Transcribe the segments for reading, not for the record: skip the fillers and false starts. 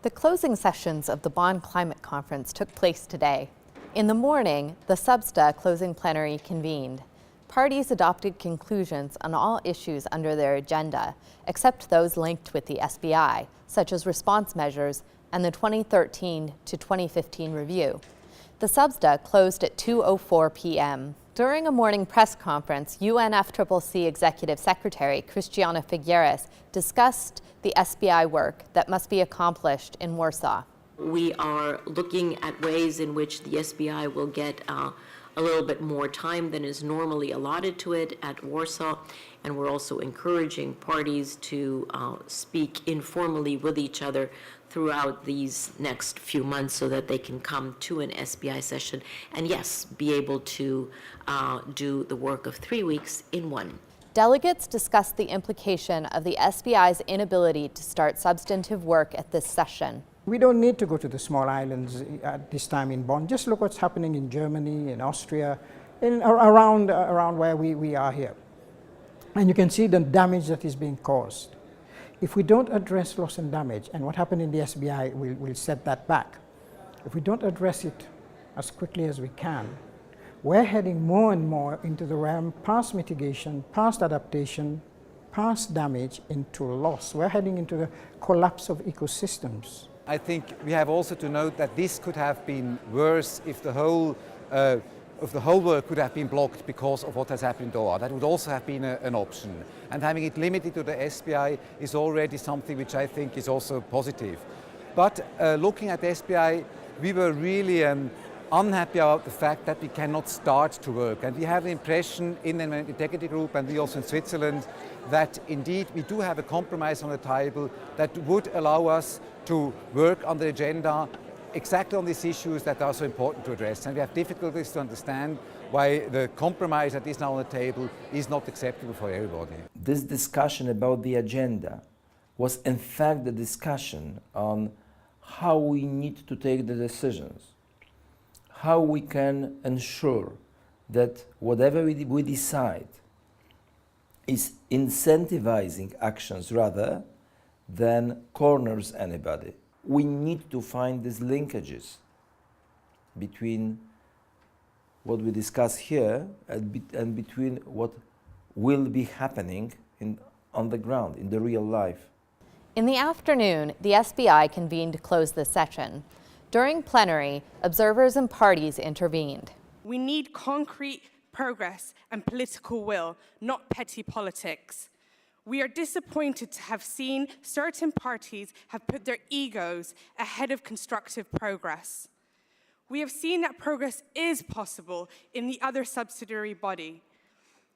The closing sessions of the Bonn Climate Conference took place today. In the morning, the SBSTA closing plenary convened. Parties adopted conclusions on all issues under their agenda, except those linked with the SBI, such as response measures and the 2013 to 2015 review. The SBSTA closed at 2:04 p.m. During a morning press conference, UNFCCC Executive Secretary Christiana Figueres discussed the SBI work that must be accomplished in Warsaw. We are looking at ways in which the SBI will get a little bit more time than is normally allotted to it at Warsaw, and we're also encouraging parties to speak informally with each other throughout these next few months so that they can come to an SBI session and, yes, be able to do the work of 3 weeks in one. Delegates discussed the implication of the SBI's inability to start substantive work at this session. We don't need to go to the small islands at this time in Bonn. Just look what's happening in Germany, in Austria, around where we are here. And you can see the damage that is being caused. If we don't address loss and damage, and what happened in the SBI will set that back. If we don't address it as quickly as we can, we're heading more and more into the realm past mitigation, past adaptation, past damage, into loss. We're heading into the collapse of ecosystems. I think we have also to note that this could have been worse if the whole work could have been blocked because of what has happened in Doha. That would also have been an option. And having it limited to the SBI is already something which I think is also positive. But looking at the SBI, we were really unhappy about the fact that we cannot start to work. And we have the impression in the integrity group, and we also in Switzerland, that indeed we do have a compromise on the table that would allow us to work on the agenda exactly on these issues that are so important to address. And we have difficulties to understand why the compromise that is now on the table is not acceptable for everybody. This discussion about the agenda was in fact the discussion on how we need to take the decisions, how we can ensure that whatever we decide is incentivizing actions rather than corners anybody. We need to find these linkages between what we discuss here and between what will be happening on the ground, in the real life. In the afternoon, the SBI convened to close the session. During plenary, observers and parties intervened. We need concrete progress and political will, not petty politics. We are disappointed to have seen certain parties have put their egos ahead of constructive progress. We have seen that progress is possible in the other subsidiary body.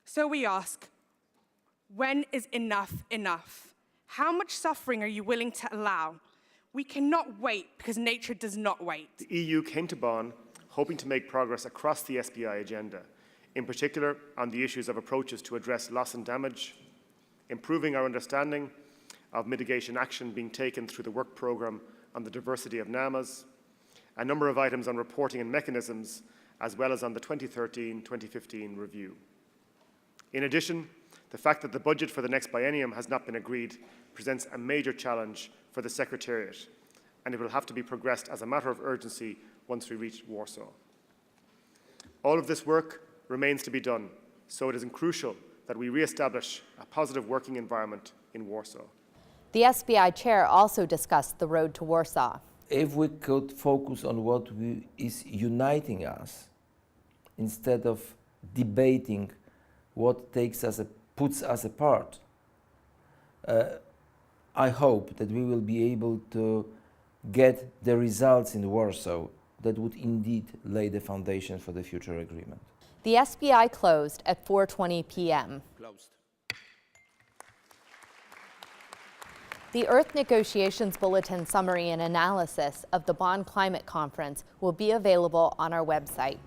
So we ask, when is enough enough? How much suffering are you willing to allow? We cannot wait because nature does not wait. The EU came to Bonn hoping to make progress across the SBI agenda, in particular on the issues of approaches to address loss and damage, improving our understanding of mitigation action being taken through the work programme on the diversity of NAMAs, a number of items on reporting and mechanisms, as well as on the 2013-2015 review. In addition, the fact that the budget for the next biennium has not been agreed presents a major challenge for the Secretariat, and it will have to be progressed as a matter of urgency once we reach Warsaw. All of this work remains to be done, so it is crucial that we re-establish a positive working environment in Warsaw. The SBI chair also discussed the road to Warsaw. If we could focus on what is uniting us, instead of debating what puts us apart, I hope that we will be able to get the results in Warsaw that would indeed lay the foundation for the future agreement. The SBI closed at 4:20 p.m. Closed. The Earth Negotiations Bulletin summary and analysis of the Bonn Climate Conference will be available on our website.